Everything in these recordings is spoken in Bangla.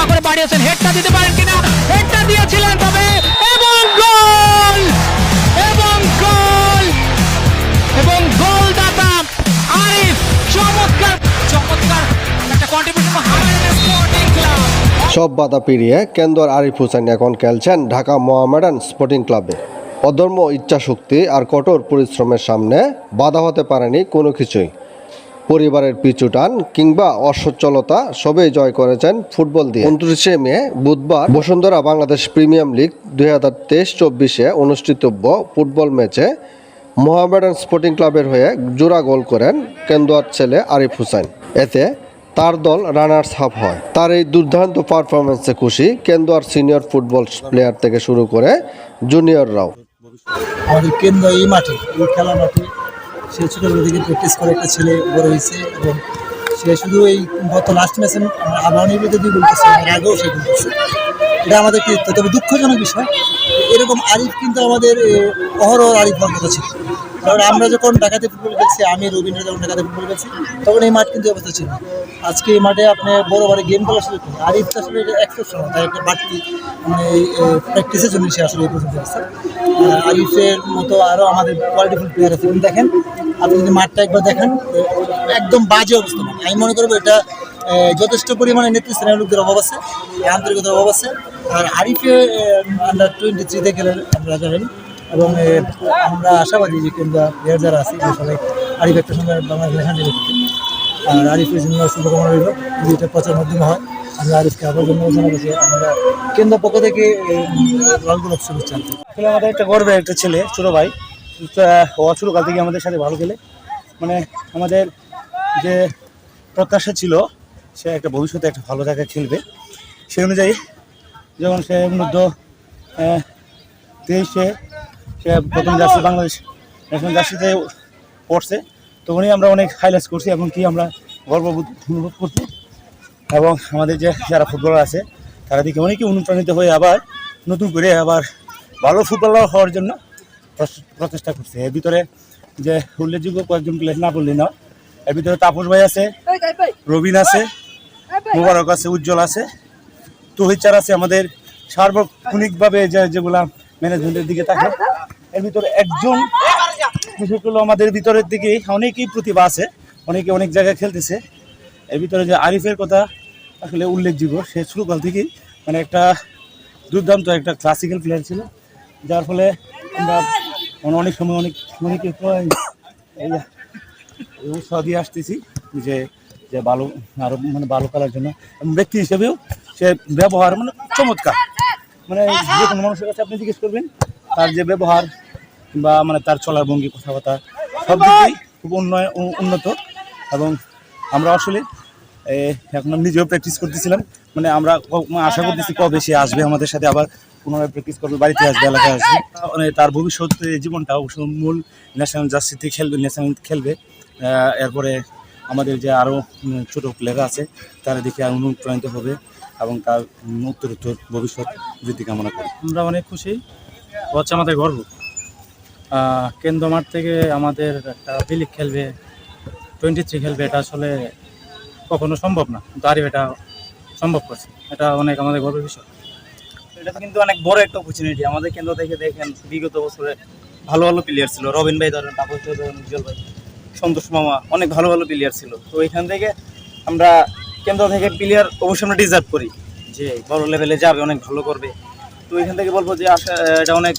লম্বা করে বাড়িয়েছেন, হেডটা দিতে পারেন কিনা, হেডটা দিয়েছিলেন তবে এবং গোল এবং গোল এবং গোলদাতা আরিফ। চমৎকার চমৎকার একটা কন্ট্রিবিউশন স্পোর্টিং ক্লাব। সব বাধা পেরিয়ে কেন্দুয়ার আরিফ হোসেন এখন খেলছেন ঢাকা মোহামেডান স্পোর্টিং ক্লাবে। অদম্য ইচ্ছাশক্তি আর কঠোর পরিশ্রমের সামনে বাধা হতে পারেনি কোনো কিছুই। পরিবারের পিছুটান কিংবা অসচ্ছলতা সবই জয় করেছেন ফুটবল দিয়ে। 29শে মে বুধবার বসুন্ধরা বাংলাদেশ প্রিমিয়ার লিগ 2023-24 অনুষ্ঠিতব্য ফুটবল ম্যাচে মোহামেডান স্পোর্টিং ক্লাবের হয়ে জোড়া গোল করেন কেন্দুয়ার ছেলে আরিফ হোসেন। এতে তার দল রানার্স আপ হয়। তার এই দুর্দান্ত পারফরমেন্সে খুশি কেন্দুয়ার সিনিয়র ফুটবল প্লেয়ার থেকে শুরু করে জুনিয়ররাও। আমাদের কেন্দ্র এই মাঠে, এই খেলা মাঠে সে ছোটোবেলা থেকে প্র্যাকটিস করে একটা ছেলে বড় হয়েছে এবং সে শুধু এই গত লাস্ট ম্যাচে আবাহনীর বিরুদ্ধে দিয়ে বলতেছে, আগেও সে বলতেছে। এটা আমাদের কৃতিত্ব। তবে দুঃখজনক বিষয়, এরকম আরিফ কিন্তু আমাদের অহরহ আরিফ হওয়ার কথা ছিল। কারণ আমরা যখন ঢাকাতে ফুটবল খেলছি, আমি রবীন্দ্র যখন ঢাকাতে ফুটবল খেলছি, তখন এই মাঠ কিন্তু অবস্থা ছিল। আজকে এই মাঠে আপনি বড় বড় গেম খেলা শুরু করেন, আরিফ তো আসলে এটা এক্সেপশনাল, তাই একটা বাড়তি মানে প্র্যাকটিসের জন্য সে আসলে এই পর্যন্ত আসছে। আরিফের মতো আরও আমাদের কোয়ালিটিফুল প্লেয়ার আছে। কিন্তু দেখেন, আপনি যদি মাঠটা একবার দেখেন, একদম বাজে অবস্থা। আমি মনে করবো এটা যথেষ্ট পরিমাণে নেতৃস্থানীয় লোকদের অভাব আছে, আন্তরিকতার অভাব আছে। আর আরিফে আন্ডার 23-তে খেলে আমরা জানেন এবং আমরা আশাবাদী যে কিংবা প্লেয়ার যারা আছে সবাই আরিফ একটা সময় বাংলাদেশ হ্যান্ডেল করতে। আর আরিফের জন্য শুভকামনা রইল, যদি এটা প্রচার মাধ্যমে হয়। আমরা আরিফকে আবার জন্য জানাবো যে আমরা কেন্দ্র পক্ষ থেকে লাল গোলাপ শুভেচ্ছা। আসলে আমাদের একটা গর্বের একটা ছেলে, ছোটো ভাই। ও ছোটোকাল থেকে আমাদের সাথে ভালো খেলে, মানে আমাদের যে প্রত্যাশা ছিল সে একটা ভবিষ্যতে একটা ভালো জায়গায় খেলবে, সেই অনুযায়ী যখন সে অনূর্ধ্ব-23-এ সে প্রথম জার্সি বাংলাদেশ ন্যাশনাল জার্সিতে পড়ছে, তখনই আমরা অনেক হাইলাইটস করছি এবং কি আমরা গর্ববোধ অনুভব করছি। এবং আমাদের যে যারা ফুটবলার আছে তারা দিকে অনেকেই অনুপ্রাণিত হয়ে আবার নতুন করে আবার ভালো ফুটবলার হওয়ার জন্য প্রচেষ্টা করছে। এর ভিতরে যে উল্লেখযোগ্য কয়েকজন প্লেয়ার না বললেই না, এর ভিতরে তাপস ভাই আছে, রবিন আছে, মোবারক আছে, উজ্জ্বল আছে, তহিচার আছে। আমাদের সার্বক্ষণিকভাবে যেগুলা ম্যানেজমেন্টের দিকে থাকে, এর ভিতরে একজন বিশেষ করে আমাদের ভিতরের দিকে অনেকেই প্রতিভা আছে, অনেকে অনেক জায়গায় খেলতেছে। এর ভিতরে যে আরিফের কথা আসলে উল্লেখযোগ্য, সে শুরুকাল থেকেই মানে একটা দুর্দান্ত একটা ক্লাসিক্যাল প্লেয়ার ছিল, যার ফলে আমরা অনেক সময় অনেকে উৎসাহ দিয়ে আসতেছি যে যে ভালো আরও মানে ভালো খেলার জন্য। ব্যক্তি হিসেবেও সে ব্যবহার মানে চমৎকার, মানে যে কোনো মানুষের কাছে আপনি জিজ্ঞেস করবেন তার যে ব্যবহার কিংবা মানে তার চলার ভঙ্গি, কথাবার্তা সব দিকেই খুব উন্নত। এবং আমরা আসলে এখন নিজেও প্র্যাকটিস করতেছিলাম, মানে আমরা আশা করতেছি কবে সে আসবে আমাদের সাথে, আবার পুনরায় প্র্যাকটিস করবে, বাড়িতে আসবে, এলাকায় আসবে। মানে তার ভবিষ্যৎ জীবনটা অবশ্য মূল ন্যাশনাল জার্সিতে খেলবে, ন্যাশনাল খেলবে। এরপরে আমাদের যে আরও ছোটো প্লেয়ার আছে তারা দেখে অনুপ্রাণিত হবে এবং তার উত্তরোত্তর ভবিষ্যৎ বৃদ্ধি কামনা করি। আমরা অনেক খুশি, হচ্ছে আমাদের গর্ব। কেন্দ্র মাঠ থেকে আমাদের একটা বিলিগ খেলবে, 23 খেলবে, এটা আসলে কখনো সম্ভব না, কিন্তু আরিফ এটা সম্ভব করছে, এটা অনেক আমাদের গর্বের বিষয়। এটা কিন্তু অনেক বড় একটা অপরচুনিটি আমাদের কেন্দ্র থেকে। দেখেন বিগত বছরে ভালো ভালো প্লেয়ার ছিল, রবিন ভাই ধরেন, তাপস ভাই ধরেন, উজ্জ্বল ভাই, সন্তোষ মামা, অনেক ভালো ভালো প্লেয়ার ছিল। তো এখান থেকে আমরা কেন্দ্র থেকে প্লেয়ার অবশ্যই আমরা ডিজার্ভ করি যে বড় লেভেলে যাবে, অনেক ভালো করবে। তো এখান থেকে বলবো যে এটা অনেক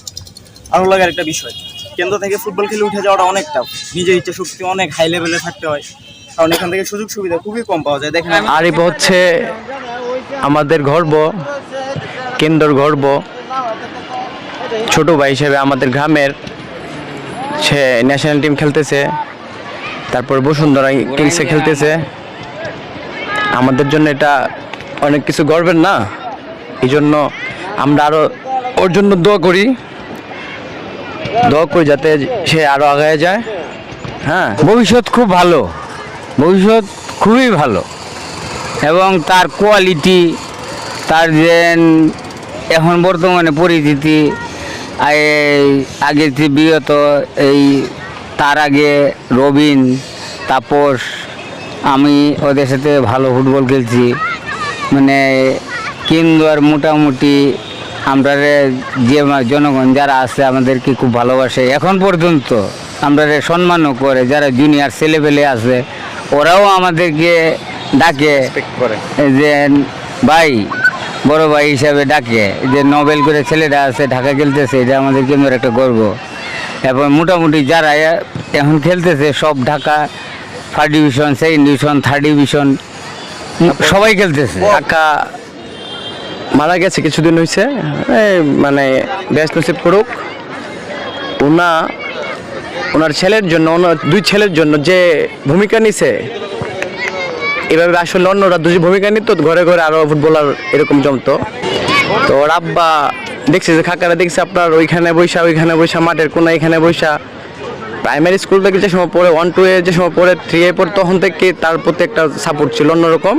ভালো লাগার একটা বিষয়। কেন্দ্র থেকে ফুটবল খেলে উঠে যাওয়াটা অনেক টাফ, নিজের ইচ্ছা শক্তি অনেক হাই লেভেলে থাকতে হয়, কারণ এখান থেকে সুযোগ সুবিধা খুবই কম পাওয়া যায়। দেখেন আরিফ হচ্ছে আমাদের গর্ব, কেন্দ্রের গর্ব। ছোট ভাই হিসেবে আমাদের গ্রামের সে ন্যাশনাল টিম খেলতেছে, তারপর বসুন্ধরা কিংসে খেলতেছে। আমাদের জন্য এটা অনেক কিছু গর্বের না, এই জন্য আমরা আরও ওর জন্য দোয়া করি যাতে সে আরও আগায় যায়। হ্যাঁ, ভবিষ্যৎ খুব ভালো, ভবিষ্যৎ খুবই ভালো এবং তার কোয়ালিটি, তার যে এখন বর্তমানে পরিচিতি, আগে যে বিগত এই তার আগে রবিন, তাপস, আমি ওদের সাথে ভালো ফুটবল খেলছি, মানে কিন্তু আর মোটামুটি আমরা যে জনগণ যারা আছে আমাদেরকে খুব ভালোবাসে, এখন পর্যন্ত আমরা সম্মানও করে, যারা জুনিয়র ছেলেপেলে আছে ওরাও আমাদেরকে ডাকে করে যে ভাই, বড় ভাই হিসাবে ডাকে, যে নোবেল করে ছেলেটা আছে ঢাকা খেলতেছে, এটা আমাদের কিন্তু একটা গর্ব। এবং মোটামুটি যারা এখন খেলতেছে সব Dhaka first division, second division, third division সবাই খেলতেছে। কাকা মারা গেছে কিছুদিন হয়েছে, মানে বেশ নসিব করুক। ওনার ছেলের জন্য, ওনার 2 ছেলের জন্য যে ভূমিকা নিছে, এভাবে আসলে অন্যরা 2 ভূমিকা নিত, ঘরে ঘরে আরো ফুটবলার এরকম জমতো। তো ওর আব্বা দেখছে যে কাকারা দেখছে আপনার ওইখানে বৈশা মাঠের কোনা এখানে বৈশা প্রাইমারি স্কুল থেকে যে সময় পড়ে 1-2 যে সময় পড়ে 3 পড়ে, তখন থেকে তার প্রতি একটা সাপোর্ট ছিল অন্যরকম।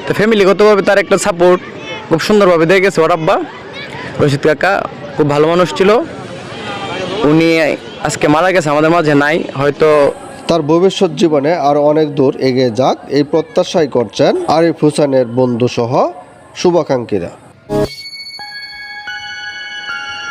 তো ফ্যামিলিগতভাবে তার একটা সাপোর্ট খুব সুন্দরভাবে দিয়ে গেছে ওর আব্বা। রশিদ কাকা খুব ভালো মানুষ ছিল, উনি আজকে মারা গেছে, আমাদের মাঝে নাই। হয়তো তার ভবিষ্যৎ জীবনে আরও অনেক দূর এগিয়ে যাক, এই প্রত্যাশাই করছেন আরিফ হোসেনের বন্ধুসহ শুভাকাঙ্ক্ষীরা।